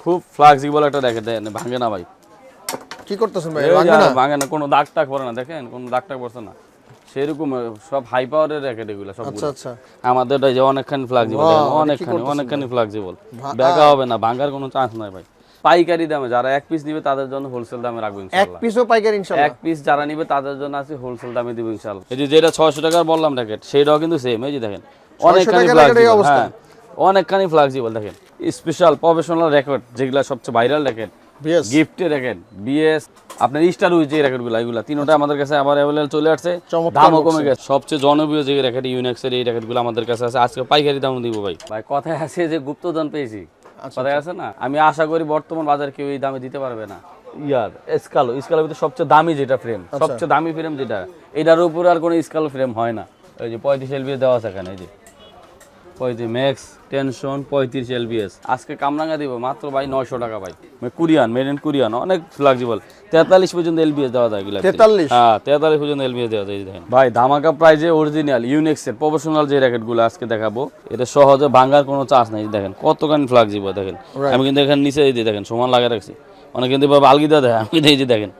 খুব ফ্লেক্সিবল একটা র্যাকেট, দেখেন ভাঙে না ভাই। কি করতেছেন ভাই? ভাঙে না, কোনো দাগ টাগ পড়ে না, দেখেন কোনো দাগ টাগ পড়ছে না, সেরকম সব হাই পাওয়ারের র্যাকেট এগুলো সব। আচ্ছা আচ্ছা, আমাদের যে অনেকখানি ফ্লেক্সিবল, অনেকখানি ফ্লেক্সিবল, বেঁকা হবে না, ভাঙার কোনো চান্স নাই ভাই। পাইকারি দামে যারা এক পিস নিবে তাদের জন্য হোলসেল দামে রাখবো এক ইনশাআল্লাহ। পিসও পাইকারি ইনশাআল্লাহ। এক পিস যারা নিবে তাদের জন্য আছে হোলসেল দামে দিব ইনশাআল্লাহ। এই যে যেটা 600 টাকার বললাম র্যাকেট, সেটাও কিন্তু সেম। এই যে দেখেন অনেকখানি ফ্লেক্সিবল, হ্যাঁ অনেকখানি ফ্লেক্সিবল, দেখেন স্পেশাল প্রফেশনাল র্যাকেট যেগুলা সবচেয়ে ভাইরাল র্যাকেট, গিফটের র্যাকেট, বিএস আপনার স্টার উইচ যে র্যাকেটগুলো, এগুলা তিনটা আমাদের কাছে আবার অ্যাভেলেবল চলে আসছে, দামও কমে গেছে। সবচেয়ে জনপ্রিয় যে র্যাকেট ইউনিক্সের এই র্যাকেটগুলো আমাদের কাছে আছে, আজকে পাইকারি দাম দিব ভাই। ভাই কথায় আছে যে গুপ্তধন পেয়েছি, কথায় আছে না, আমি আশা করি বর্তমান বাজার কেউ এই দামে দিতে পারবে না। ইয়ার স্কালো ভিতরে সবচেয়ে দামি যেটা ফ্রেম, সবচেয়ে দামি ফ্রেম যেটা, এটার উপর আর কোনো স্কালো ফ্রেম হয় না। এই যে 35 এলবিএস দেওয়া আছে এখানে, এই যে 35 ম্যাক্স টেনশন 35 এলবিএস আজকে কামরাঙ্গা দিব মাত্র ভাই 900 টাকা ভাই। কোরিয়ান, মেড ইন কোরিয়ান, অনেক ফ্লেক্সিবল। 43 পর্যন্ত এলবিএস দেওয়া যায় এগুলা। 43? হ্যাঁ 43 পর্যন্ত এলবিএস দেওয়া যায়। দেখেন ভাই ধামাকা প্রাইজে অরিজিনাল ইউনিক্সের প্রফেশনাল যে র্যাকেটগুলো আজকে দেখাবো, এটা সহজে ভাঙার কোনো চান্স নাই। দেখেন কতখানি ফ্লেক্সিবল, দেখেন আমি কিন্তু এখানে নিচে এই যে দেখেন সমান লাগিয়ে রাখছি, অনেক কিন্তু আলগিদা দেখেন, আমি এই যে দেখেন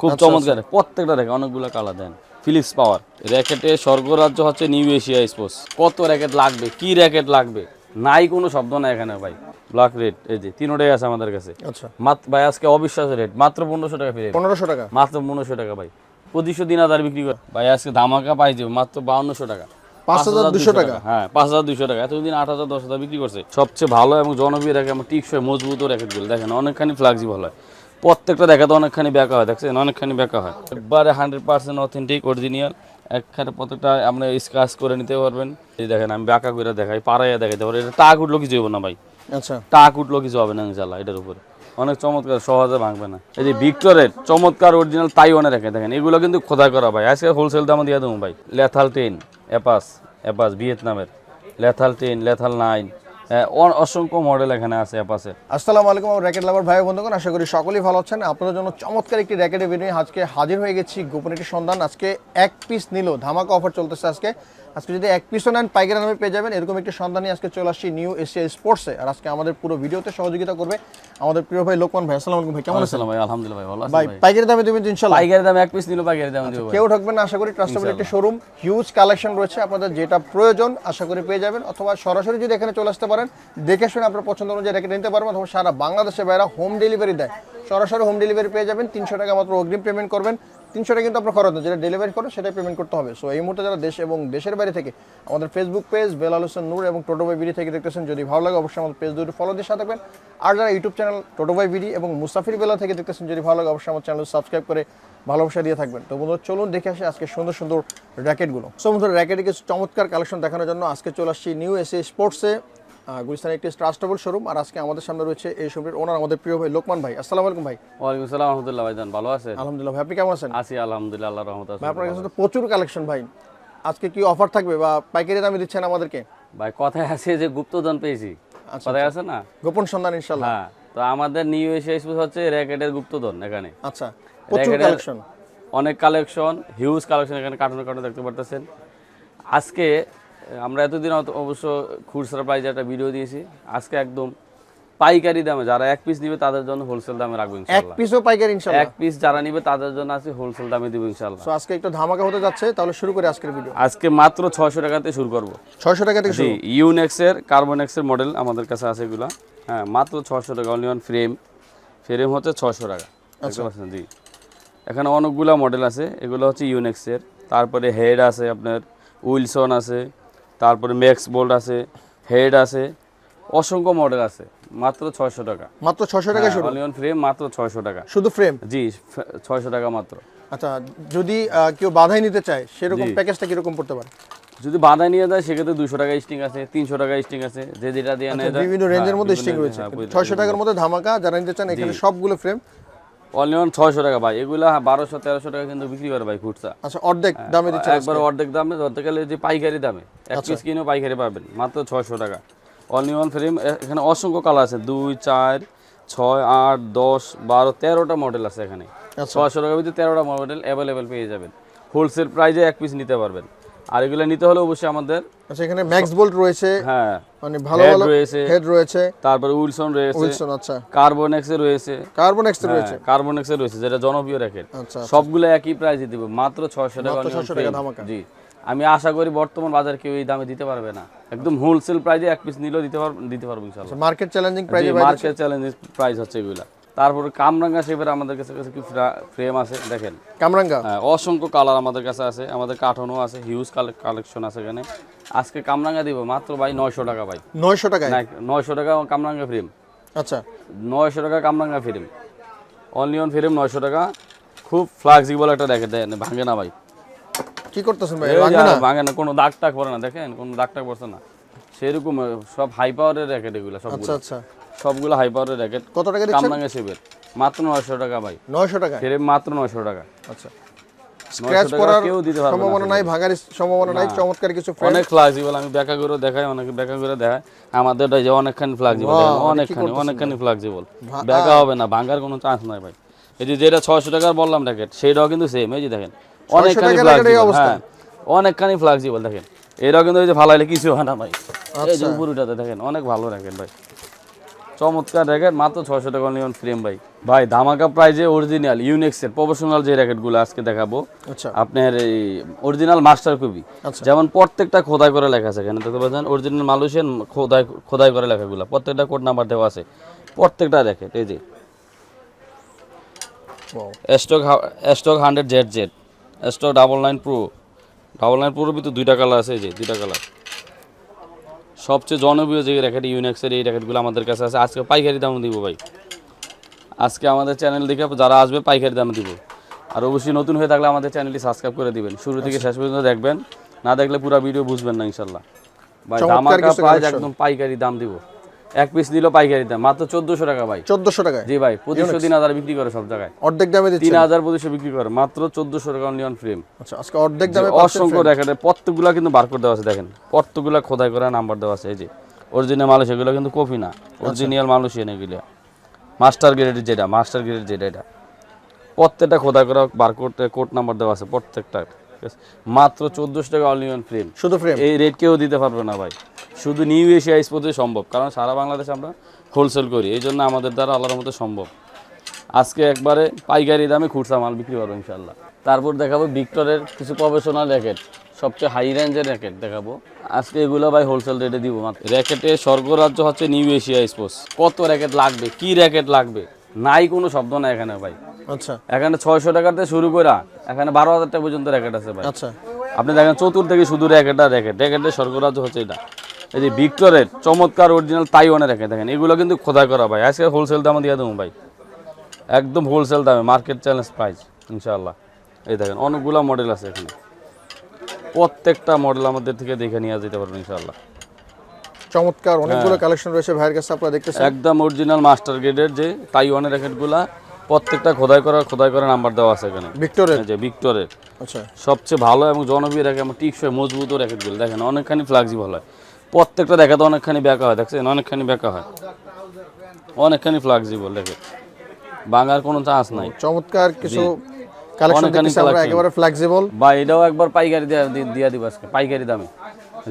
খুব চমৎকার, প্রত্যেকটা দেখেন অনেকগুলো কালার। দেন ফিলিপস পাওয়ার র্যাকেটে স্বর্গরাজ্য হচ্ছে নিউ এশিয়া স্পোর্টস। কত র্যাকেট লাগবে, কি র্যাকেট লাগবে, নাই কোনো শব্দ নাই এখানে ভাই। ব্ল্যাক রেড, এই যে তিনটাই আছে আমাদের কাছে। আচ্ছা মাত্র ভাই আজকে অবিশ্বাসের রেট, মাত্র 1500 টাকা ফিরে, 1500 টাকা, মাত্র 1500 টাকা ভাই। 2500 বিক্রি করে ভাই, আজকে ধামাকা পাই যাবে মাত্র 5200 টাকা, 5200 টাকা। হ্যাঁ 5200 টাকা। এতদিন 8000 10,000 বিক্রি করছে। সবচেয়ে ভালো এবং জনপ্রিয় র্যাকেট আমার টিকসই মজবুত র্যাকেটগুলো দেখেন অনেকখানি ফ্লেক্সিবল হয়, প্রত্যেকটা দেখাতে অনেকখানি ব্যাকা হয়, দেখছেন অনেকখানি ব্যাকা হয়, একবারে 100% অথেন্টিক অরিজিনাল। একখানে প্রত্যেকটা আপনি স্ক্র্যাচ করে নিতে পারবেন। এই দেখেন আমি ব্যাকা করে দেখাই, পাড়াইয়া দেখাইতে পারি, এটা টাক উঠলো কিছু হবে না ভাই। আচ্ছা টাক উঠলো কিছু হবে না ইনশাআল্লাহ, এটার উপরে অনেক চমৎকার, সহজে ভাঙবে না। এই যে ভিক্টরের চমৎকার অরিজিনাল তাইওয়ানের রেখে দেখেন, এগুলো কিন্তু খোদাই করা ভাই, আজকে হোলসেল দামে দিয়ে দেবো ভাই। লেথাল 10 অ্যাপাস ভিয়েতনামের, লেথাল 10, লেথাল 9, অসংখ্য মডেল এখানে আছে অ্যাপাসে। আসসালামু আলাইকুম আমার র্যাকেট লাভার ভাই বন্ধুগণ, আশা করি সকলেই ভালো আছেন। আপনাদের জন্য চমৎকার একটি র্যাকেটের ভিডিও আজকে হাজির হয়ে গেছি, গোপন একটি সন্ধান। আজকে এক পিস নিল ধামাকা অফার চলতেছে আজকে যদি এক পিসও নেন পাইকারি দামে পেয়ে যাবেন, এরকম একটি সন্ধানই আজকে চলে আসছি নিউ এশিয়া স্পোর্টসে। আর আজকে আমাদের পুরো ভিডিওতে সহযোগিতা করবে আমাদের প্রিয় ভাই লোকমান ভাই। আসসালামু আলাইকুম ভাই, কেমন আছেন? ভাই আলহামদুলিল্লাহ ভাই, ভালো আছি ভাই। পাইকারি দামে দেবেন ইনশাআল্লাহ? পাইকারি দামে এক পিস নিল পাইকারি দামে দেব, কেউ ঠকবেন না আশা করি। ট্রাস্টেবল একটি শোরুম, হিউজ কালেকশন রয়েছে, আপনাদের যেটা প্রয়োজন আশা করি পেয়ে যাবেন। অথবা সরাসরি যদি এখানে চলে আসতে পারেন, দেখে শুনে আপনার পছন্দ অনুযায়ী র্যাকেট নিতে পারবেন। অথবা সারা বাংলাদেশে বাইরে হোম ডেলিভারি দেয়, সরাসরি হোম ডেলিভারি পেয়ে যাবেন। 300 টাকা মাত্র অগ্রিম পেমেন্ট করবেন, 300 টাকা কিন্তু আপনার খরচ না, যেটা ডেলিভারি করেন সেটাই পেমেন্ট করতে হবে। সো এই মুহূর্তে যারা দেশ এবং দেশের বাইরে থেকে আমাদের ফেসবুক পেজ বেলাল হোসেন নূর এবং টোটো ভাই বিডি থেকে দেখতেছেন, যদি ভালো লাগে অবশ্যই আমাদের পেজ দুটো ফলো দিয়ে সাথে থাকবেন। আর যারা ইউটিউব চ্যানেল টোটো ভাই বিডি এবং মুসাফির বেলা থেকে দেখতেছেন, যদি ভালো লাগে অবশ্যই আমার চ্যানেল সাবস্ক্রাইব করে ভালোবাসা দিয়ে থাকবেন। তো বন্ধুরা চলুন দেখে আসি আজকে সুন্দর সুন্দর র্যাকেটগুলো। সো বন্ধুরা র্যাকেটের কিছু চমৎকার কালেকশন দেখানোর জন্য আজকে চলে আসছি নিউ এশিয়া স্পোর্টসে, গুলিস্তানের একটি ট্রাস্টেবল শোরুম। আর আজকে আমাদের সামনে রয়েছে এই শোরুমের ওনার আমাদের প্রিয় ভাই লোকমান ভাই। আসসালামু আলাইকুম ভাই। ওয়ালাইকুম আসসালাম রাহমাতুল্লাহ ভাইজান, ভালো আছেন? আলহামদুলিল্লাহ ভাই, আপনি কেমন আছেন? আছি আলহামদুলিল্লাহ, আল্লাহর রহমতে আছি ভাই। আপনার কাছে তো প্রচুর কালেকশন ভাই, আজকে কি অফার থাকবে বা পাইকারি দামে দিচ্ছেন আমাদেরকে? ভাই কথায় আছে যে গুপ্তধন পেয়েছি, কথায় আছে না, গোপন সন্ধান ইনশাআল্লাহ। হ্যাঁ, তো আমাদের নিউ এশিয়া স্পোর্টস হচ্ছে র্যাকেটের গুপ্তধন। এখানে আচ্ছা প্রচুর কালেকশন, অনেক কালেকশন, হিউজ কালেকশন, এখানে কার্টুন দেখতে পারতেছেন। আজকে আমরা এতদিন অবশ্য খুচরা প্রাইজে একটা ভিডিও দিয়েছি, আজকে একদম পাইকারি দামে যারা এক পিস নিবে তাদের জন্য হোলসেল দামে রাখবো ইনশাআল্লাহ। এক পিসও পাইকারি ইনশাআল্লাহ? এক পিস যারা নিবে তাদের জন্য আছে হোলসেল দামে দিব ইনশাআল্লাহ। সো আজকে একটু ধামাকা হতে যাচ্ছে, তাহলে শুরু করি আজকের ভিডিও। আজকে মাত্র 600 টাকাতে শুরু করব। 600 টাকা থেকে শুরু? ইউনেক্সের কার্বনেক্সের মডেল আমাদের কাছে আছে এগুলা। হ্যাঁ মাত্র 600 টাকা, অনলি ওয়ান ফ্রেম হচ্ছে 600 টাকা। বুঝতে পারছেন? জি, এখানে অনেকগুলা মডেল আছে, এগুলো হচ্ছে ইউনেক্সের। তারপরে হেড আছে, আপনার উইলসন আছে, তারপরে ম্যাক্স বোল্ট আছে, হেড আছে, অসংখ্য মডেল আছে। মাত্র 600 টাকা, মাত্র 600 টাকা শুরু? অনলি ওয়ান ফ্রেম মাত্র 600 টাকা, শুধু ফ্রেম? জি 600 টাকা মাত্র। আচ্ছা, যদি কেউ বাধাই নিতে চায় সেরকম প্যাকেজটা কিরকম পড়তে পারে? যদি বাধা নিয়ে যায় সেক্ষেত্রে 200 টাকা স্টিং আছে, 300 টাকা স্টিং আছে, যে যেটা দিয়ে নেয় বিভিন্ন রেঞ্জের মধ্যে স্টিং রয়েছে। 600 টাকার মধ্যে ধামাকা যারা নিতে চান, এখানে সবগুলো ফ্রেম অনলি ওয়ান 600 টাকা ভাই। এগুলা 1200-1300 টাকা কিন্তু বিক্রি করে ভাই খুচরা। আচ্ছা, অর্ধেক দামে দিচ্ছে একবার অর্ধেক দামে, ধরতে গেলে যে পাইকারি দামে এক পিস কিনেও পাইকারি পাবেন মাত্র 600 টাকা। অনলি ওয়ান ফ্রেম, এখানে অসংখ্য কালার আছে, 2, 4, 6, 8, 10, 12, 13টা মডেল আছে এখানে। 600 টাকার ভিতরে 13টা মডেল অ্যাভেলেবেল পেয়ে যাবেন। হোলসেল প্রাইসে এক পিস নিতে পারবেন। আর এগুলো নিতে হলে অবশ্যই আমাদের আচ্ছা এখানে ম্যাক্স বোল্ট রয়েছে, হ্যাঁ মানে ভালো হেড ভালো রয়েছে, হেড রয়েছে, তারপরে উইলসন রয়েছে, উইলসন আচ্ছা কার্বনেক্স এর রয়েছে, কার্বনেক্স রয়েছে, কার্বনেক্স এর রয়েছে যেটা জনপ্রিয় র্যাকেট। আচ্ছা সবগুলো একই প্রাইসে দিব, মাত্র 600 টাকা। মাত্র 600 টাকা ধামাকা। জি, আমি আশা করি বর্তমান বাজার কেউ এই দামে দিতে পারবে না, একদম হোলসেল প্রাইসে এক পিস নিলেও দিতে পারবো ইনশাআল্লাহ। মার্কেট চ্যালেঞ্জিং প্রাইসে মার্কেট চ্যালেঞ্জিং প্রাইস হচ্ছে এগুলা। তারপরে কামরাঙ্গা শেপের আমাদের কাছে কি ফ্রেম আছে দেখেন, কামরাঙ্গা অসংখ্য কালার আমাদের কাছে আছে, আমাদের কার্টনও আছে, হিউজ কালেকশন আছে এখানে। আজকে কামরাঙ্গা দিব মাত্র ভাই 900 টাকা ভাই। 900 টাকায়? না 900 টাকা কামরাঙ্গা ফ্রেম। আচ্ছা 900 টাকা কামরাঙ্গা ফ্রেম, অনলি অন ফ্রেম 900 টাকা। খুব ফ্লেক্সিবল একটা র্যাকেট, দেন ভাঙে না ভাই। কি করতেছেন ভাই? ভাঙে না, কোনো দাগ টাগ পড়ে না, দেখেন কোনো দাগ টাগ পড়ছে না, সেরকম সব হাই পাওয়ারের র্যাকেট এগুলো সবগুলো। আচ্ছা আচ্ছা সবগুলো হাই পাওয়ারের র্যাকেট। কত টাকা দিচ্ছেন? কামরাঙ্গা শেপের মাত্র 900 টাকা ভাই। 900 টাকা ফ্রেম মাত্র 900 টাকা। আচ্ছা স্ক্র্যাচ করার কেউ দিতে পারবে না, সম্ভাবনা নাই, ভাঙার সম্ভাবনা নাই, চমৎকার কিছু ফ্রেম। অনেক ফ্লেক্সিবল, আমি ব্যাখ্যা করে দেখাই, অনেকে ব্যাখ্যা করে দেখায়। আমাদের এই যে অনেকখানি ফ্লেক্সিবল, অনেকখানি ফ্লেক্সিবল, ব্যাখ্যা হবে না, ভাঙার কোনো চান্স নাই ভাই। এই যে যেটা 600 টাকার বললাম র্যাকেট, সেইটাও কিন্তু সেম। এই যে দেখেন অনেকখানি ফ্লেক্সিবল, হ্যাঁ অনেকখানি ফ্লেক্সিবল দেখেন। এটাও কিন্তু এই যে ফালাইলে কিছু হয় না ভাই। এই যে উপরটাতে দেখেন অনেক ভালো র্যাকেট ভাই, চমৎকার র্যাকেট, মাত্র 600 টাকা অনলি অন ফ্রেম ভাই। ভাই ধামাকা প্রাইজে অরিজিনাল ইউনিক্সের প্রফেশনাল যে র্যাকেটগুলো আজকে দেখাবো, আচ্ছা আপনার এই অরিজিনাল মাস্টার কপি, যেমন প্রত্যেকটা খোদাই করে লেখা আছে এখানে দেখতে পাচ্ছেন, অরিজিনাল মালয়েশিয়ান খোদাই করে লেখাগুলো, প্রত্যেকটা কোড নাম্বার দেওয়া আছে প্রত্যেকটা র্যাকেট। এই যে স্টক 100 ZZ, স্টক 99 প্রো, 99 প্রোর ভিতরে দুইটা কালার আছে, এই যে দুইটা কালার। সবচেয়ে জনপ্রিয় যে র্যাকেট ইউনিক্সের এই র্যাকেটগুলো আমাদের কাছে আছে। আজকে পাইকারি দাম দিব ভাই, আজকে আমাদের চ্যানেল দেখে যারা আসবে পাইকারি দাম দিব। আর অবশ্যই নতুন হয়ে থাকলে আমাদের চ্যানেলটি সাবস্ক্রাইব করে দিবেন, শুরু থেকে শেষ পর্যন্ত দেখবেন, না দেখলে পুরো ভিডিও বুঝবেন না ইনশাল্লাহ। ভাই ধামাকা প্রাইস একদম পাইকারি দাম দিব, এক পিস দিল পাইকারি দাম মাত্র 1400 টাকা ভাই। 1400 টাকায়? জি ভাই, 2500-3000 বিক্রি করে সব জায়গায়, অর্ধেক দামে দিচ্ছেন? 3000-2500 বিক্রি করে, মাত্র 1400 টাকা অনলি অন ফ্রেম। আচ্ছা আজকে অর্ধেক দামে অসংখ্য র্যাকেটের প্রত্যেকগুলা কিন্তু বারকোড দেওয়া আছে, দেখেন প্রত্যেকগুলা খোদাই করা নাম্বার দেওয়া আছে। এই যে অরিজিনাল মালয়েশিয়া, এগুলো কিন্তু কপি না, অরিজিনাল মালয়েশিয়ান এগুলো, মাস্টার গ্রেডের যেটা এটা প্রত্যেকটা খোদাই করা বারকোড কোড নাম্বার দেওয়া আছে প্রত্যেকটা। মাত্র 1400 টাকা অনলি অন ফ্রেম, শুধু ফ্রেম। এই রেট কেউ দিতে পারবে না ভাই, শুধু নিউ এশিয়া স্পোর্টে সম্ভব, কারণ সারা বাংলাদেশে আমরা হোলসেল করি, এই জন্য আমাদের দ্বারা আল্লাহর মতো সম্ভব। আজকে একবারে পাইকারি দামে খুচরা মাল বিক্রি করবো ইনশাল্লাহ। তারপর দেখাবো ভিক্টরের কিছু প্রফেশনাল র্যাকেট, সবচেয়ে হাই রেঞ্জের র্যাকেট দেখাবো আজকে। এগুলো ভাই হোলসেল রেটে দিব মাত্র। র্যাকেটের স্বর্গরাজ্য হচ্ছে নিউ এশিয়া স্পোর্টস। কত র্যাকেট লাগবে, কি র্যাকেট লাগবে, নাই কোনো শব্দ নাই এখানে ভাই। আচ্ছা এখানে 600 টাকাতে শুরু করে এখানে 12,000 টাকা পর্যন্ত র্যাকেট আছে ভাই। আচ্ছা আপনি দেখেন চতুর থেকে শুধু র্যাকেটের স্বর্গরাজ্য হচ্ছে এটা। এই যে ভিক্টরের চমৎকার অরিজিনাল তাইওয়ানের র্যাকেট দেখেন, এগুলো কিন্তু খোদাই করা ভাই। আজকে হোলসেল দামে দিয়ে দেবো ভাই, একদম হোলসেল দামে, মার্কেট চ্যালেঞ্জ প্রাইস ইনশাআল্লাহ। এই দেখেন অনেকগুলো মডেল আছে এখানে, প্রত্যেকটা মডেল আমাদের থেকে দেখে নিয়ে যেতে পারবেন ইনশাআল্লাহ। চমৎকার অনেকগুলো কালেকশন রয়েছে ভাইয়ের কাছে, আপনারা দেখতেছেন একদম অরিজিনাল মাস্টার গ্রেডের যে তাইওয়ানের র্যাকেটগুলা, প্রত্যেকটা খোদাই করা নাম্বার দেওয়া আছে এখানে। ভিক্টরের? যে ভিক্টরের আচ্ছা সবচেয়ে ভালো এবং জনপ্রিয় র্যাকেট, এবং টিকসই মজবুত র্যাকেটগুলো দেখেন, অনেকখানি ফ্লেক্সিবল হয়, প্রত্যেকটা দেখাতে অনেকখানি ব্যাকা হয়, দেখছেন অনেকখানি ব্যাকা হয়, অনেকখানি ফ্লেক্সিবল র্যাকেট, ভাঙার কোনো চান্স নাই। চমৎকার কিছু কালেকশন দেখতেছি আমরা, একেবারে ফ্লেক্সিবল। ভাই এটাও একবার পাইকারি দিয়ে দিব আজকে পাইকারি দামে।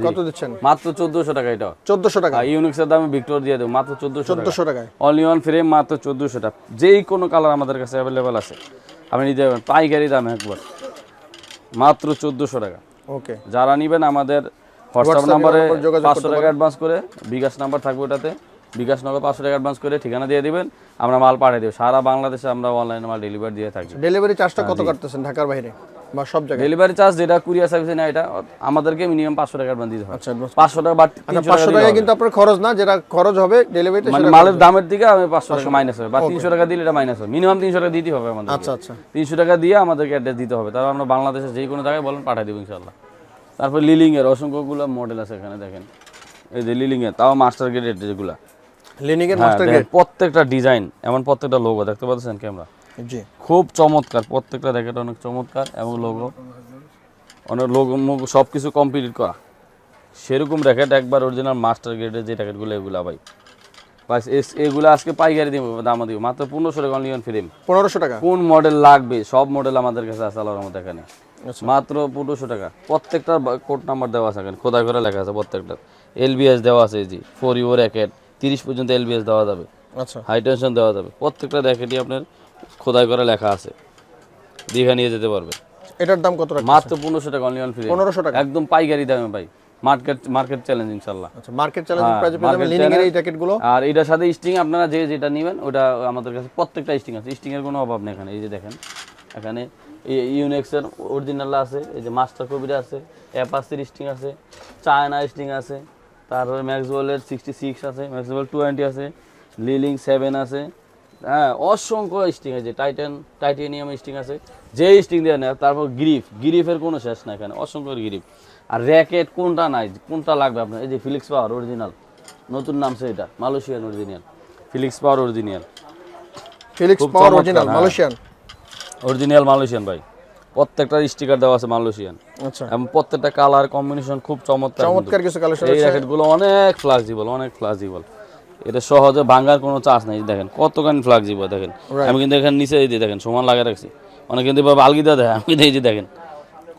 কত দিচ্ছেন? মাত্র 1400 টাকা। এটা 1400 টাকা ইউনিক্সের দামে ভিক্টর দিয়ে দেব মাত্র 1400 টাকায় অনলি ওয়ান ফ্রেম, মাত্র 1400 টাকা। যেই কোনো কালার আমাদের কাছে অ্যাভেলেবেল আছে, আপনি নিতে পারবেন পাইকারি দামে একবার মাত্র 1400 টাকা। ওকে, যারা নেবেন আমাদের হোয়াটসঅ্যাপ নাম্বারে 500 টাকা অ্যাডভান্স করে, বিকাশ নাম্বার থাকবে ওটাতে, বিকাশ নগদ 500 টাকা অ্যাডভান্স করে ঠিকানা দিয়ে দিবেন, আমরা মাল পাঠিয়ে দেব। সারা বাংলাদেশে আমরা অনলাইনে মাল ডেলিভারি দিয়ে থাকি। ডেলিভারি চার্জটা কত কাটতেছেন ঢাকার বাইরে বা সব জায়গায়? ডেলিভারি চার্জ যেটা কুরিয়ার সার্ভিসে নেয়, এটা আমাদেরকে মিনিমাম 500 টাকা অ্যাডভান্স দিতে হয়। আচ্ছা 500 টাকা বা 300 500 টাকা কিন্তু আপনার খরচ না, যেটা খরচ হবে ডেলিভারিতে মানে মালের দামের দিকে আমি 500 টাকা মাইনাস হবে, বা 300 টাকা দিলে এটা মাইনাস হবে, মিনিমাম 300 টাকা দিতে হবে আমাদের। আচ্ছা আচ্ছা 300 টাকা দিয়ে আমাদেরকে অ্যাড্রেস দিতে হবে, তারপর আমরা বাংলাদেশের যে কোনো জায়গায় বলেন পাঠিয়ে দেবো ইনশাআল্লাহ। তারপর লিলিং এর অসংখ্যগুলো মডেল আছে এখানে দেখেন, এই যে লিলিং এর তাও মাস্টার গ্রেড যেগুলো, লিনিং এর মাস্টার গ্রেড, প্রত্যেকটা ডিজাইন এমন, প্রত্যেকটা লোগো দেখতে পাচ্ছেন ক্যামেরা, জি খুব চমৎকার, প্রত্যেকটা র্যাকেট অনেক চমৎকার, এবং লোগো অনেক লোগো সব কিছু কমপ্লিট করা, সেরকম র্যাকেট একবার অরিজিনাল মাস্টার গ্রেডের যে র্যাকেটগুলো এগুলো ভাই। বাস এগুলো আজকে পাইকারি দিব, দাম দিব মাত্র 1500 টাকা অনলি অন ফ্রেম। 1500 টাকা? কোন মডেল লাগবে সব মডেল আমাদের কাছে আছে আল্লাহর রহমতে এখানে। মাত্র 1500 টাকা। প্রত্যেকটা কোড নাম্বার দেওয়া আছে, এখানে খোদাই করে লেখা আছে প্রত্যেকটা। এলবিএস দেওয়া আছে, জি ফর ইউর র্যাকেট 30 পর্যন্ত এলবিএস দেওয়া যাবে, আচ্ছা, হাই টেনশন দেওয়া যাবে। প্রত্যেকটা র্যাকেটই আপনার খোদাই করে লেখা আছে, দেখে নিয়ে যেতে পারবে। এটার দাম কত রাখছেন? মাত্র 1500 টাকা, অনলি অন ফ্রি। 1500 টাকা একদম পাইকারি দামে ভাই, মার্কেট চ্যালেঞ্জ ইনশাআল্লাহ। আচ্ছা, মার্কেট চ্যালেঞ্জ প্রাইসে পেয়ে যাবেন market লিনিং এর এই challenge। জ্যাকেটগুলো। আর এটার সাথে স্টিং আপনারা যে যেটা নেবেন ওটা আমাদের কাছে প্রত্যেকটা স্টিং আছে, স্টিং এর কোনো অভাব নেই এখানে। এই যে দেখেন এখানে ইউনেক্সের অরিজিনাল আছে, এই যে মাস্টার কবিরা আছে, অ্যাপাসির স্টিং আছে, চায়না স্টিং আছে, তারপরে ম্যাক্সওয়েলের 66 আছে, ম্যাক্সওয়েল 20 আছে, লিলিং 7 আছে, হ্যাঁ অসংখ্য স্টিং আছে, টাইটেনিয়াম স্টিং আছে, যে স্টিং দিয়ে নেয়। তারপর গ্রিফের কোনো শেষ নাই এখানে, অসংখ্য গ্রিফ। আর র্যাকেট কোনটা নাই, কোনটা লাগবে আপনার, এই যে ফিলিক্স পাওয়ার অরিজিনাল, নতুন নামছে এটা, মালয়েশিয়ান অরিজিনাল, ফিলিক্স পাওয়ার অরিজিনাল, ফিলিক্স খুব পাওয়ার চমৎকার, অরিজিনাল হ্যাঁ। মালয়েশিয়ান। অরিজিনাল মালয়েশিয়ান ভাই, প্রত্যেকটা স্টিকার দেওয়া আছে মালয়েশিয়ান, আচ্ছা, এবং প্রত্যেকটা কালার কম্বিনেশন খুব চমৎকার। চমৎকার কিছু কালেকশন এই আছে। র্যাকেটগুলো অনেক ফ্লেক্সিবল, এটা সহজে ভাঙার কোনো চান্স নেই। দেখেন কতখানি ফ্লেক্সিবল দেখেন, Right. আমি কিন্তু এখানে নিচে এই যে দেখেন সমান লাগা রাখছি, অনেক কিন্তু আলগিদা দেয়, আমি এই যে দেখেন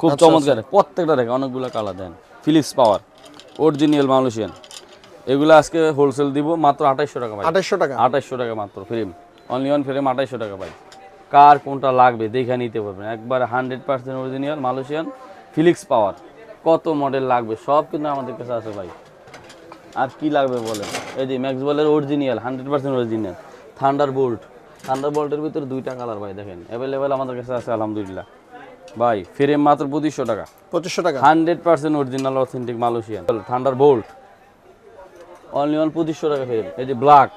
খুব আচ্ছা, চমৎকার। প্রত্যেকটা দেখেন অনেকগুলো কালার দেন, ফিলিক্স পাওয়ার অরিজিনাল মালয়েশিয়ান। এগুলো আজকে হোলসেল দিব মাত্র 2800 টাকা ভাই, 2800 টাকা। 2800 টাকা মাত্র ফ্রেম, অনলি অন ফ্রেম 2800 টাকা ভাই। কার কোনটা লাগবে দেখে নিতে পারবেন, একবার 100% অরিজিনাল মালয়েশিয়ান ফিলিক্স পাওয়ার। কত মডেল লাগবে সব কিন্তু আমাদের কাছে আছে ভাই। আর কি লাগবে বলেন, এই যে ম্যাক্সওয়েলের অরিজিনাল 100% অরিজিনাল থান্ডারবোল্টের ভিতরে 2টা কালার ভাই দেখেন অ্যাভেলেবেল আমাদের কাছে আছে আলহামদুলিল্লাহ ভাই। ফ্রেম মাত্র 2500 টাকা, 2500 টাকা। 100% original authentic Malaysian Thunderbolt, only on 2500 টাকা ফ্রেম। এই যে ব্ল্যাক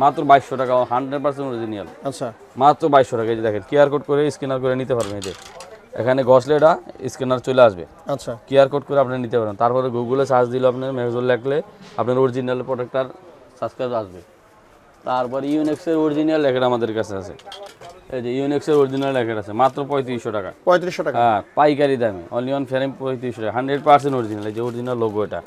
মাত্র 2200 টাকা, 100% অরিজিনাল, আচ্ছা, মাত্র 2200 টাকা। এই যে দেখেন কিউআর কোড করে স্ক্যানার করে নিতে পারবেন, এই যে এখানে ঘষলেটা স্ক্যানার চলে আসবে, আচ্ছা, কিউআর কোড করে আপনি নিতে পারেন। তারপরে গুগলে সার্চ দিলে আপনার ম্যাক্সওয়েল লিখলে আপনার অরিজিনাল প্রোডাক্টটার সাবস্ক্রাইব আসবে। তারপর ইউনেক্সের অরিজিনাল র্যাকেট আমাদের কাছে আছে, এই যে ইউনেক্সের অরিজিনাল র্যাকেট আছে মাত্র 3500 টাকা, 3500 টাকা। হ্যাঁ পাইকারি দামে, অনলি অন ফ্রেম 3500 টাকা, 100% অরিজিনাল। এই যে অরিজিনাল লোগো, এটা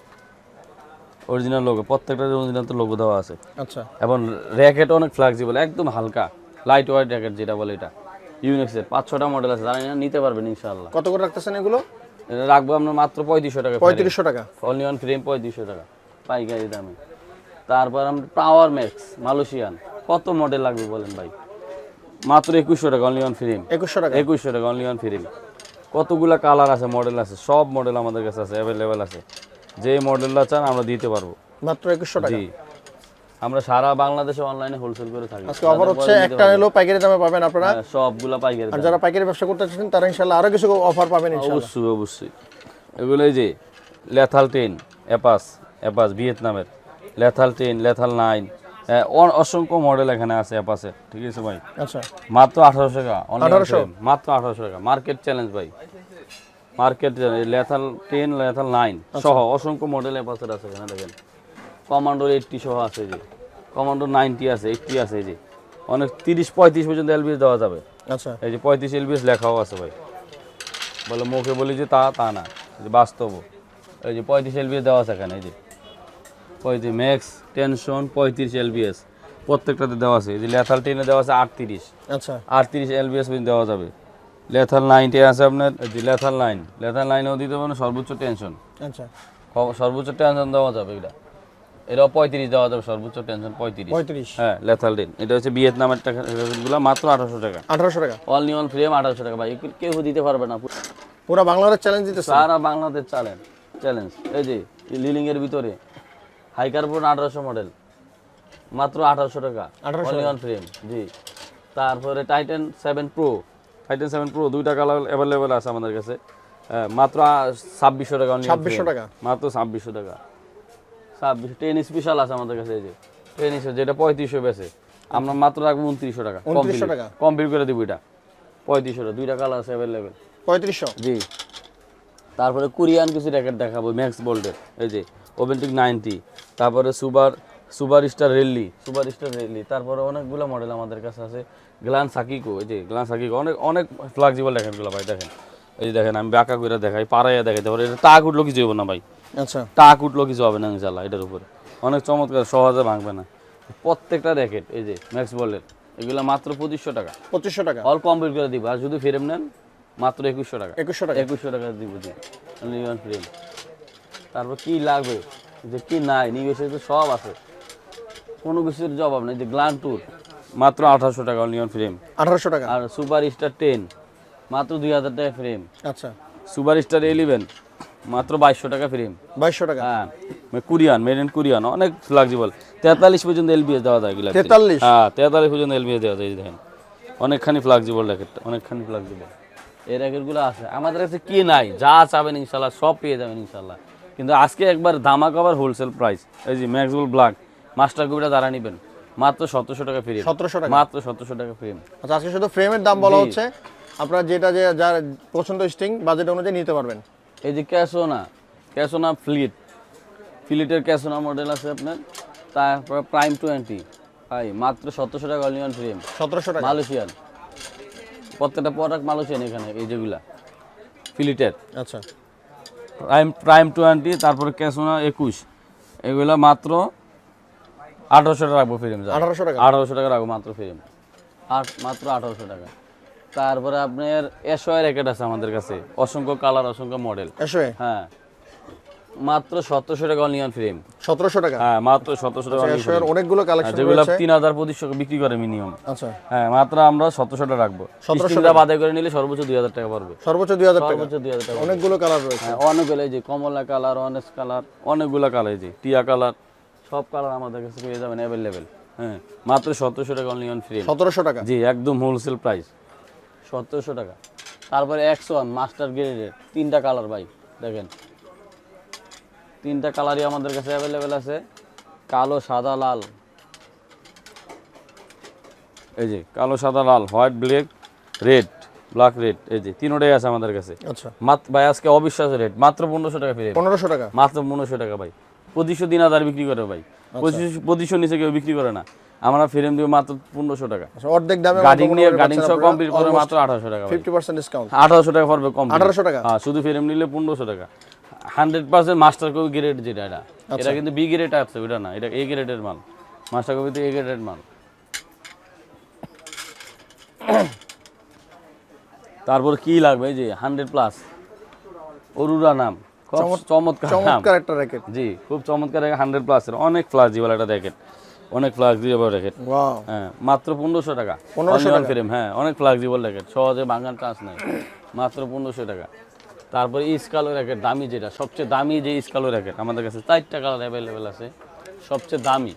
অরিজিনাল লোগো, প্রত্যেকটা অরিজিনাল তো লোগো দেওয়া আছে। আচ্ছা, এবং র্যাকেট অনেক ফ্লেক্সিবল, একদম হালকা লাইট ওয়েট র্যাকেট যেটা বলে, এটা ইউনেক্সের 5-6টা মডেল আছে, জানি না নিতে পারবেন ইনশাআল্লাহ। কত করে রাখতেছেন এগুলো? এটা রাখবো আপনার মাত্র 3500 টাকা, 3500 টাকা। অনলি অন ফ্রেম 3500 টাকা পাইকারি দামে। তারপর আমরা পাওয়ার ম্যাক্স মালয়েশিয়ান, কত মডেল লাগবে বলেন ভাই, মাত্র 2100 টাকা, অনলি অন ফ্রেম 2100 টাকা। 2100 টাকা, অনলি অন ফ্রেম। কতগুলা কালার আছে, মডেল আছে, সব মডেল আমাদের কাছে আছে, অ্যাভেলেবেল আছে। যে মডেলটা চান আমরা দিতে পারবো। মাত্র 2100 টাকা। জি, আমরা সারা বাংলাদেশে অনলাইনে হোলসেল করে থাকি। আজকে অফার হচ্ছে, একটা নিলেও পাইকারি দামে পাবেন আপনারা। হ্যাঁ, সবগুলা পাইকারি আর দাম। যারা পাইকারি ব্যবসা করতে চাচ্ছেন তারা ইনশাআল্লাহ আরো কিছু অফার পাবেন ইনশাআল্লাহ। অবশ্যই এগুলো এই যে লেথাল 10 অ্যাপাস ভিয়েতনামের লেথাল 10, লেথাল 9, অসংখ্য মডেল এখানে আছে অ্যাপাসের, ঠিক আছে ভাই। আচ্ছা, মাত্র 1800 টাকা, 1800 মাত্র 1800 টাকা, মার্কেট চ্যালেঞ্জ ভাই, মার্কেট লেথাল 10, লেথাল 9 সহ অসংখ্য মডেল অ্যাপাসের আছে এখানে দেখেন। কমান্ডোর 80 সহ আছে, যে কমান্ডোর 90 আছে, 80 আছে, এই যে অনেক 30-35 পর্যন্ত এলবিএস দেওয়া যাবে। আচ্ছা, এই যে 35 এলবিএস লেখাও আছে ভাই, বলে মুখে বলি যে তা না, এই যে বাস্তব। এই যে 35 এলবিএস দেওয়া আছে এখানে, এই যে 35 ম্যাক্স টেনশন 35 এলবিএস প্রত্যেকটাতে দেওয়া আছে। এই যে লেথাল 10 দেওয়া আছে 38, আচ্ছা, 38 এলবিএস দেওয়া যাবে। লেথাল 90 আছে আপনার, এই যে লেথাল 9ও দিতে পারেন, সর্বোচ্চ টেনশন, আচ্ছা, সর্বোচ্চ টেনশন দেওয়া যাবে। এটাও 35 দেওয়া যাবে, সর্বোচ্চ টেনশন 35। হ্যাঁ, লেথাল 10 এটা হচ্ছে ভিয়েতনামের টাকাগুলো, মাত্র 1800 টাকা, 1800 টাকা। অনলি অন ফ্রেম 1800 টাকা ভাই, কেউ দিতে পারবে না। পুরো বাংলাদেশ চ্যালেঞ্জ দিতেছে। সারা বাংলাদেশ চ্যালেঞ্জ। এই যে লিলিং এর ভিতরে হাই কার্বন 1800 মডেল, মাত্র 1800 টাকা, 1800 অনলি অন ফ্রেম। জি, তারপরে টাইটান 7 প্রো 2টা কালার অ্যাভেলেবেল আছে আমাদের কাছে, মাত্র 2600 টাকা, 2600 টাকা, মাত্র 2600 টাকা। 10 স্পেশাল আছে আমাদের কাছে, এই যে 10 যেটা 3500 বেচে, আমরা মাত্র রাখবো 2900 টাকা, 2900 টাকা কমপ্লিট করে দিব। এটা 3500 টাকা, 2টা কালার আছে অ্যাভেলেবেল, 3500। জি। তারপরে কোরিয়ান কিছু র্যাকেট দেখাবো ম্যাক্স বোল্টের, এই যে ওভেন্টিক 90, তারপরে সুপার স্টার রেলি, তারপরে অনেকগুলো মডেল আমাদের কাছে আছে। গ্লান সাকিকো, এই যে গ্লান সাকিকো অনেক ফ্লেক্সিবল র্যাকেটগুলো ভাই দেখেন। এই যে দেখেন আমি বাঁকা করে দেখাই, পাড়াইয়া দেখাইতে পারি, এটা টাক উঠলো কিছু হবে না ভাই, আচ্ছা, টাক উঠলো কিছু হবে না ইনশাল্লাহ। এটার উপরে অনেক চমৎকার, সহজে ভাঙবে না প্রত্যেকটা র্যাকেট। এই যে ম্যাক্স বোল্টের এগুলো মাত্র 2500 টাকা, 2500 টাকা। অল কমপ্লিট করে দিব। আর যদি ফ্রেম নেন মাত্র 2100 টাকা। 2100 টাকা 2100 টাকা দিব জি নিয়ন ফ্রেম। তারপর কি লাগবে যে কি নাই নিবেশে তো সব আছে, কোনো কিছুর জবাব নেই। যে গ্ল্যান্ড ট্যুর মাত্র 1800 টাকা নিয়ন ফ্রেম। 1800 টাকা। আর সুপার স্টার 10 মাত্র 2000 টাকা ফ্রেম। আচ্ছা সুপার স্টার 11 মাত্র 2200 টাকা ফ্রেম। 2200 টাকা। হ্যাঁ কোরিয়ান, মেড ইন কোরিয়ান, অনেক ফ্লেক্সিবল। 43 পর্যন্ত এলবিএস দেওয়া যায় এগুলা। 43? হ্যাঁ 43 পর্যন্ত এলবিএস দেওয়া যায়। এই দেখেন অনেকখানি ফ্লেক্সিবল র্যাকেট, অনেকখানি ফ্লেক্সিবল। এই র্যাকেটগুলো আছে আমাদের কাছে, কি নাই যা চাবেন ইনশাল্লাহ সব পেয়ে যাবেন ইনশাল্লাহ। কিন্তু আজকে একবার ধামাকা আবার হোলসেল প্রাইস। এই যে ম্যাক্সওয়েল ব্ল্যাক মাস্টার কপিটা যারা নেবেন মাত্র 1700 টাকা ফ্রি। 1700 টাকা মাত্র 1700 টাকা ফ্রি। আচ্ছা আজকে শুধু ফ্রেমের দাম বলা হচ্ছে, আপনারা যেটা যে যার পছন্দ স্টিং বাজেট অনুযায়ী নিতে পারবেন। এই যে ক্যাসোনা ফ্লিটের ক্যাসোনা মডেল আছে আপনার, তারপর প্রাইম 20 ভাই মাত্র 1700 টাকা অনলি ফ্রেম। 1700 টাকা মালয়েশিয়ান, প্রত্যেকটা প্রোডাক্ট মালয়েশিয়ান এখানে এই যেগুলা ফ্লিটের। আচ্ছা প্রাইম 20, তারপরে ক্যাসোনা 21, এগুলা মাত্র 1800 টাকা রাখবো ফ্রেম। 1800 টাকা 1800 টাকা রাখবো মাত্র ফ্রেম, আর মাত্র 1800 টাকা। তারপরে আপনার এসওয়াই র্যাকেট আছে আমাদের কাছে, অসংখ্য কালার অসংখ্য মডেল। এসওয়ে হ্যাঁ মাত্র 1700 টাকা অনলি ফ্রেম। 1700 টাকা। হ্যাঁ মাত্র 1700 টাকা। এসওয়ের অনেকগুলো কালেকশন যেগুলো রয়েছে, 3000 বিক্রি করে মিনিমাম। আচ্ছা হ্যাঁ মাত্র আমরা 1700 টাকা রাখবো। 1700 টাকা বাদে করে নিলে সর্বোচ্চ 2000 টাকা পারবে। সর্বোচ্চ 2000 টাকা। সর্বোচ্চ 2000 টাকা। অনেকগুলো কালার রয়েছে। হ্যাঁ অনেকগুলো, এই যে কমলা কালার, অরেঞ্জ কালার, অনেকগুলো কালার, এই যে টিয়া কালার, সব কালার আমাদের কাছে পেয়ে যাবেন অ্যাভেলেবেল। হ্যাঁ মাত্র 1700 টাকা অনলি অন ফ্রি। 1700 টাকা জি একদম হোলসেল প্রাইস 1700 টাকা। তারপরে X1 মাস্টার গ্রেডের 3টা কালার ভাই দেখেন, 3টা কালারই আমাদের কাছে অ্যাভেলেবেল আছে, কালো সাদা লাল। এই যে কালো সাদা লাল, white black red, black red, এই যে তিনটাই আছে আমাদের কাছে। আচ্ছা ভাই আজকে অবিশ্বাস্য রেট, মাত্র 1500 টাকা ফ্রি। 1500 টাকা মাত্র 1500 টাকা ভাই। 2500 3000 বিক্রি করে ভাই, 2500 নিচে কেউ বিক্রি করে না। আমরা ফ্রেম দিব মাত্র 1500 টাকা। আচ্ছা অর্ধেক দামে গার্ডিং সহ কমপ্লিট করে মাত্র 1800 টাকা। 50% ডিসকাউন্ট। 1800 টাকা পড়বে কম। 1800 টাকা। হ্যাঁ শুধু ফ্রেম নিলে 1500 টাকা। 100% মাস্টার কপি গ্রেড যেটা, এটা কিন্তু বি গ্রেড আছে, ওটা না, এটা এ গ্রেডের মাল। মাস্টার কপিতে এ গ্রেডের মাল। তারপর কি লাগবে, এই যে 100+ অরুরা নাম, চমৎকার একটা র্যাকেট। জি খুব চমৎকার 100+ এর অনেক ফ্লেক্সিবল একটা র্যাকেট, অনেক ফ্লেক্সিবল র্যাকেট। ওয়াও হ্যাঁ মাত্র 1500 টাকা। 1500 টাকা ফ্রেম। হ্যাঁ অনেক ফ্লেক্সিবল র্যাকেট, সহজে ভাঙার চান্স নাই, মাত্র 1500 টাকা। তারপর স্কালো র্যাকেট দামি, যেটা সবচেয়ে দামি যে স্কালো র্যাকেট আমাদের কাছে 4টা কালার অ্যাভেলেবেল আছে। সবচেয়ে দামি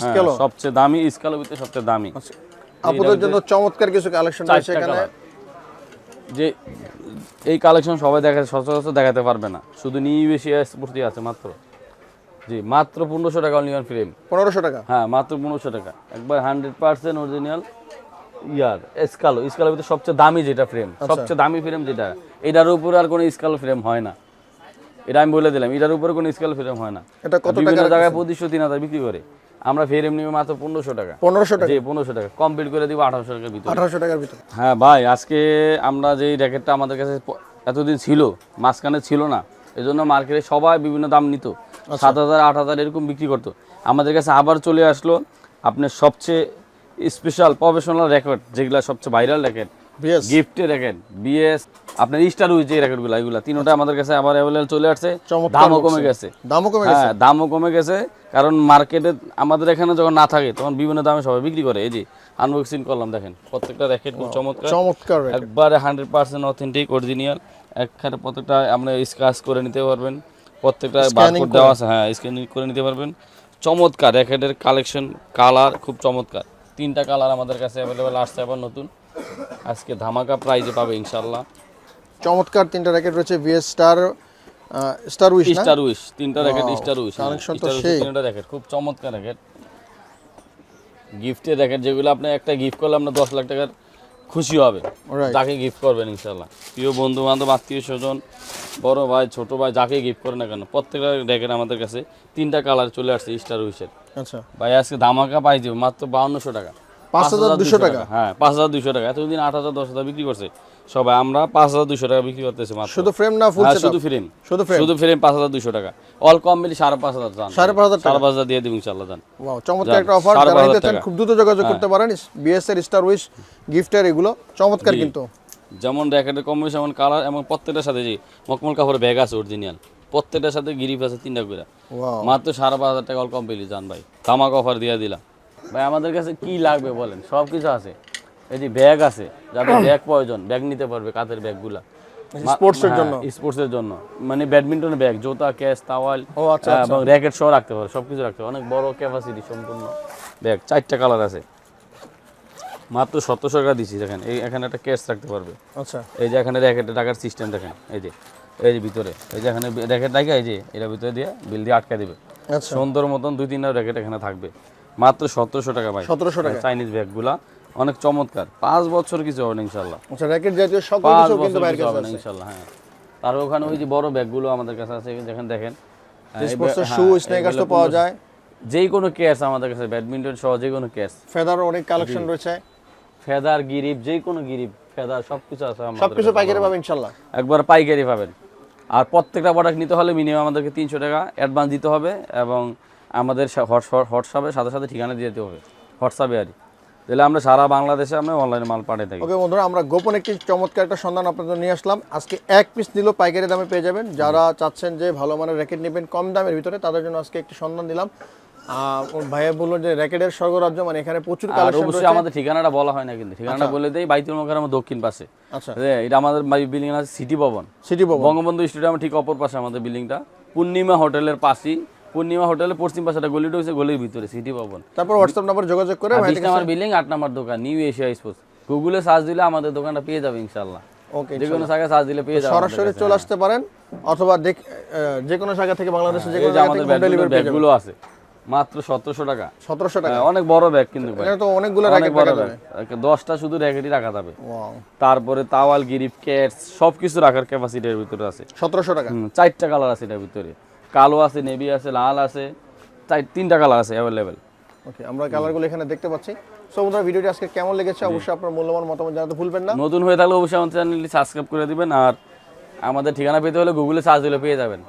স্কেল, সবচেয়ে দামি স্কালো ভিতরে সবচেয়ে দামি। আপনাদের জন্য চমৎকার কিছু কালেকশন রয়েছে এখানে। যে এই কালেকশন সবাই সচরাচর দেখাতে পারবে না, শুধু নিউ এশিয়া স্পোর্টস আছে মাত্র। জি মাত্র 1500 টাকা অনলি অন ফ্রেম। 1500 টাকা। হ্যাঁ মাত্র 1500 টাকা, একবার 100% অরিজিনাল স্কালো ভিতরে সবচেয়ে দামি যেটা ফ্রেম, সবচেয়ে দামি ফ্রেম যেটা, এটার উপরে আর কোনো স্কালো ফ্রেম হয় না। এটা আমি বলে দিলাম, এটার উপরে কোনো স্কালো ফ্রেম হয় না। এটা কত বিভিন্ন টাকা? জায়গায় 2500 3000 বিক্রি করে, আমরা ফ্রেম নিব মাত্র 1500 টাকা। 1500 টাকা। জি 1500 টাকা কমপ্লিট করে দিব 1800 টাকার ভিতরে। 1800 টাকার ভিতরে। হ্যাঁ ভাই আজকে আমরা যে র্যাকেটটা আমাদের কাছে এতদিন ছিল, মাঝখানে ছিল না, এই জন্য মার্কেটে সবাই বিভিন্ন দাম নিত, 7000 8000 এরকম বিক্রি করতো। আমাদের কাছে আবার চলে আসলো আপনার সবচেয়ে স্পেশাল প্রফেশনাল র্যাকেট, যেগুলো সবচেয়ে ভাইরাল র্যাকেট, গিফটের র্যাকেট, বিএস আপনার স্টার উইচ যে র্যাকেটগুলো, এগুলো তিনটা আমাদের কাছে আবার অ্যাভেলেবল চলে আসছে। দামও কমে গেছে। হ্যাঁ দামও কমে গেছে, কারণ মার্কেটে আমাদের এখানে যখন না থাকে তখন বিভিন্ন দামে সবাই বিক্রি করে। এই যে আনবক্সিং করলাম, দেখেন প্রত্যেকটা র্যাকেট খুব চমৎকার, একবারে 100% অথেন্টিক অরিজিনাল। একবারে প্রত্যেকটা আমরা স্ক্র্যাচ করে নিতে পারবেন, প্রত্যেকটা বারকোড দেওয়া আছে, হ্যাঁ স্ক্যানিং করে নিতে পারবেন। চমৎকার র্যাকেটের কালেকশন, কালার খুব চমৎকার। 3টা কালার আমাদের কাছে অ্যাভেলেবেল আসছে আবার নতুন, আজকে ধামাকা প্রাইজে পাবে ইনশাআল্লাহ। চমৎকার 3টা র্যাকেট রয়েছে, ভিএস স্টার উইশ 3টা র্যাকেট স্টার উইশ। কালেকশন তো সেই। 3টা র্যাকেট খুব চমৎকার র্যাকেট, গিফটের র্যাকেট, যেগুলো আপনি একটা গিফট করলে আপনার 10 লাখ টাকার খুশি হবে যাকে গিফট করবেন ইনশাআল্লাহ। প্রিয় বন্ধু বান্ধব, আত্মীয় স্বজন, বড় ভাই ছোট ভাই, যাকে গিফট করে না কেন, প্রত্যেকটা র্যাকেট আমাদের কাছে 3টা কালার চলে আসছে স্টার উইশের। আচ্ছা ভাই আজকে ধামাকা পাই যাবে মাত্র 5200 টাকা। 5200 টাকা। হ্যাঁ 5200 টাকা। এতদিন 8000 10000 বিক্রি করছে সবাই, আমরা 5200 টাকা বিক্রি করতেছি মাত্র। শুধু ফ্রেম না ফুল সেটআপ? শুধু ফ্রেম 5200 টাকা। অল কমপ্লিট 5500 জান। 5500 দিয়ে দিব ইনশাআল্লাহ জান। ওয়াও চমৎকার একটা অফার। যারা নিতে চান খুব দ্রুত যোগাযোগ করতে পারেন। বিএস এর স্টার উইশ গিফটের এগুলো চমৎকার কিন্তু। যেমন র্যাকেটের কম বেশি এমন কালার এবং প্রত্যেকটার সাথে যে মকমল কাপড়ের ব্যাগ আছে অরিজিনাল, প্রত্যেকটার সাথে গিরিপ আছে 3টা করে, ওয়াও মাত্র 5,500 টাকা অল কমপ্লিট জান ভাই, তামাক অফার দিয়ে দিলাম ভাই। আমাদের কাছে কি লাগবে বলেন, সব কিছু আছে। এই যে ব্যাগ আছে, যাদের ব্যাগ প্রয়োজন ব্যাগ নিতে পারবে, কাঁচের ব্যাগগুলা স্পোর্টসের জন্য, স্পোর্টসের জন্য, মানে ব্যাডমিন্টনের ব্যাগ, জুতা, ক্যাচ, তাওয়াল ও আচ্ছা এবং র্যাকেট সহ রাখতে পারবে, সবকিছু রাখতে পারবে। অনেক বড় ক্যাপাসিটি সম্পূর্ণ ব্যাগ, 4টা কালার আছে, মাত্র 1700 টাকা দিচ্ছি। দেখেন এখানে একটা ক্যাশ রাখতে পারবে, আচ্ছা এই যে এখানে র্যাকেটে রাখার সিস্টেম দেখেন, এই যে ভিতরে, এই যে এখানে র্যাকেট রাখে, এই যে এর ভিতরে দিয়ে বিল দিয়ে আটকা দিবে, আচ্ছা সুন্দর মতন 2-3টা র্যাকেট এখানে থাকবে, মাত্র 1700 টাকা ভাই। 1700 টাকা চাইনিজ ব্যাগগুলা অনেক চমৎকার, 5 বছর কিছু হবে না ইনশাআল্লাহ, আচ্ছা র্যাকেট জাতীয় সকল 5 কিছু কিন্তু বছর বাইরে কিছু কাছে হবে না আছে। ইনশাআল্লাহ। হ্যাঁ, তার ওখানে ওই যে বড় ব্যাগগুলো আমাদের কাছে আছে, দেখেন দেখেন স্পোর্টসের শু স্নেকার্স তো পাওয়া যায়, যেই কোনো ক্যাশ আমাদের কাছে, ব্যাডমিন্টন সহ যে কোনো ক্যাশ, ফেদার অনেক কালেকশন রয়েছে, ফেদার, গিরিপ, যে কোনো গিরিপ, ফেদার সবকিছু আছে আমাদের সবকিছু কাছে। পাইকারি পাবেন ইনশাআল্লাহ। একবার পাইকারি পাবেন। আর প্রত্যেকটা প্রোডাক্ট নিতে হলে মিনিমাম আমাদেরকে 300 টাকা অ্যাডভান্স দিতে হবে এবং আমাদের হোয়াটসঅ্যাপের সাথে সাথে ঠিকানা দিয়ে দিতে হবে, হোয়াটসঅ্যাপে আর কি। তাহলে আমরা সারা বাংলাদেশে আমরা অনলাইনে মাল পাঠিয়ে থাকি। ওকে বন্ধুরা, আমরা গোপন একটি চমৎকার একটা সন্ধান আপনাদের জন্য নিয়ে আসলাম। আজকে এক পিস নিলেও পাইকারি দামে পেয়ে যাবেন। যারা চাচ্ছেন যে ভালো মানের র্যাকেট নেবেন কম দামের ভিতরে, তাদের জন্য আজকে একটি সন্ধান দিলাম। ওর ভাইয়া বললো যে র্যাকেটের স্বর্গরাজ্য, মানে এখানে প্রচুর আর কালেকশন অবশ্যই রয়েছে। আমাদের ঠিকানাটা বলা হয় না, কিন্তু ঠিকানাটা বলে দেই, বাইতুল মোকাররম দক্ষিণ পাশে। আচ্ছা এটা আমাদের বিল্ডিং আছে সিটি ভবন, সিটি ভবন, বঙ্গবন্ধু স্টেডিয়ামের ঠিক অপর পাশে আমাদের বিল্ডিংটা, পূর্ণিমা হোটেলের পাশেই, পূর্ণিমা হোটেলের পশ্চিম পাশে একটা গলিটা হচ্ছে, গলির ভিতরে সিটি ভবন। তারপর হোয়াটসঅ্যাপ নাম্বার যোগাযোগ করে 20 নম্বর বিল্ডিং, 8 নম্বর দোকান, নিউ এশিয়া স্পোর্টস। গুগলে সার্চ দিলে আমাদের দোকানটা পেয়ে যাবে ইনশাআল্লাহ, ওকে যে কোনো জায়গায় সার্চ দিলে পেয়ে যাবে। সরাসরি চলে আসতে পারেন, অথবা যে কোনো জায়গা থেকে, বাংলাদেশে যে কোনো জায়গা থেকে হোম ডেলিভারি পেয়ে যাবেন। ব্যাগগুলো আছে মাত্র 1700 টাকা, 1700 টাকা। অনেক বড় ব্যাগ কিন্তু ভাই, এখানে তো অনেকগুলো অনেক র্যাকেট বড় রাখা ব্যাগ, যাবে। 10টা শুধু র্যাকেটই রাখা যাবে। ওয়াও, তারপরে তাওয়াল, গিরিপ, ক্যাটস সবকিছু রাখার ক্যাপাসিটির ভিতরে আছে। 1700 টাকা। 4টা কালার আছে এটার ভিতরে, কালো আছে, নেভি আছে, লাল আছে, 3টা কালার আছে অ্যাভেলেবেল। ওকে, আমরা কালারগুলো এখানে দেখতে পাচ্ছি। সো বন্ধুরা, ভিডিওটি আজকে কেমন লেগেছে অবশ্যই আপনার মূল্যবান মতামত জানাতে ভুলবেন না। নতুন হয়ে থাকলে অবশ্যই আমাদের চ্যানেলটি সাবস্ক্রাইব করে দিবেন, আর আমাদের ঠিকানা পেতে হলে গুগলে সার্চ দিলে পেয়ে যাবেন।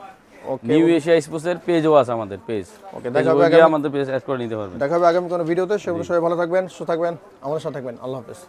ওকে, নিউ এশিয়া স্পোর্টসের পেজও আছে আমাদের পেজ, ওকে, দেখা হবে আমাদের পেজ অ্যাড করে নিতে পারবেন। দেখা হবে আগামী কোনো ভিডিওতে। সবাই ভালো থাকবেন, সুস্থ থাকবেন, আমাদের সাথে থাকবেন। আল্লাহ হাফেজ।